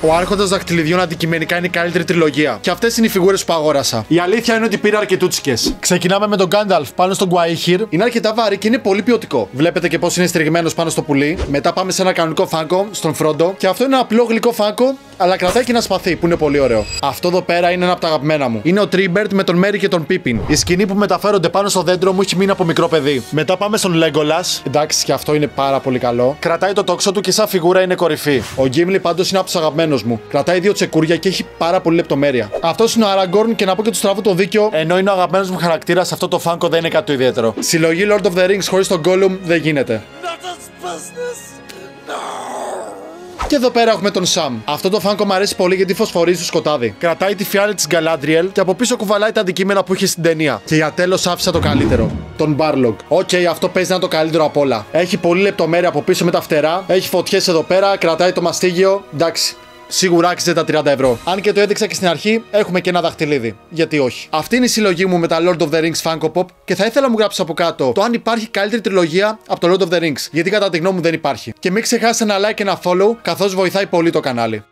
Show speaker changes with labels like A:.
A: Ο Άρχοντας Δαχτυλιδιών αντικειμενικά είναι η καλύτερη τριλογία. Και αυτές είναι οι φιγούρες που αγόρασα. Η αλήθεια είναι ότι πήρα αρκετούτσικες. Ξεκινάμε με τον Γκάνταλφ πάνω στον Γκουαϊχίρ. Είναι αρκετά βαρύ και είναι πολύ ποιοτικό. Βλέπετε και πώς είναι στριγμένος πάνω στο πουλί. Μετά πάμε σε ένα κανονικό φάνκο, στον Φρόντο. Και αυτό είναι ένα απλό γλυκό φάνκο, αλλά κρατάει και ένα σπαθί που είναι πολύ ωραίο. Αυτό εδώ πέρα είναι ένα από τα αγαπημένα μου. Είναι ο Τρίμπερτ με τον Μέρι και τον Πίπιν. Η σκηνή που μεταφέρονται πάνω στο δέντρο μου έχει μείνει από μικρό παιδί. Μετά πάμε στον Λέγκολας. Εντάξει, και αυτό είναι πάρα πολύ καλό. Κρατάει το τόξο του και σαν φιγούρα είναι κορυφή. Ο Γκίμλι πάντως είναι από τους αγαπημένους μου. Κρατάει 2 τσεκούρια και έχει πάρα πολύ λεπτομέρεια. Αυτό είναι ο Άραγκορν και να πω και του τραβού το δίκιο, ενώ είναι ο αγαπημένος μου χαρακτήρας, αυτό το φάνκο δεν είναι κάτι το ιδιαίτερο. Συλλογή Lord of the Rings χωρίς τον Gollum δεν γίνεται. Και εδώ πέρα έχουμε τον Σαμ. Αυτό το φάνκο μου αρέσει πολύ γιατί φωσφορίζει στο σκοτάδι. Κρατάει τη φιάλη της Γκαλάντριελ και από πίσω κουβαλάει τα αντικείμενα που είχε στην ταινία. Και για τέλος άφησα το καλύτερο. Τον Μπάρλοκ. Οκ, αυτό παίζει να είναι το καλύτερο απ' όλα. Έχει πολύ λεπτομέρεια από πίσω με τα φτερά. Έχει φωτιές εδώ πέρα. Κρατάει το μαστίγιο. Εντάξει. Σίγουρα άξιζε τα 30 ευρώ. Αν και το έδειξα και στην αρχή, έχουμε και ένα δαχτυλίδι. Γιατί όχι. Αυτή είναι η συλλογή μου με τα Lord of the Rings Funko Pop και θα ήθελα να μου γράψει από κάτω το αν υπάρχει καλύτερη τριλογία από το Lord of the Rings. Γιατί κατά τη γνώμη μου δεν υπάρχει. Και μην ξεχάσετε ένα like και ένα follow, καθώς βοηθάει πολύ το κανάλι.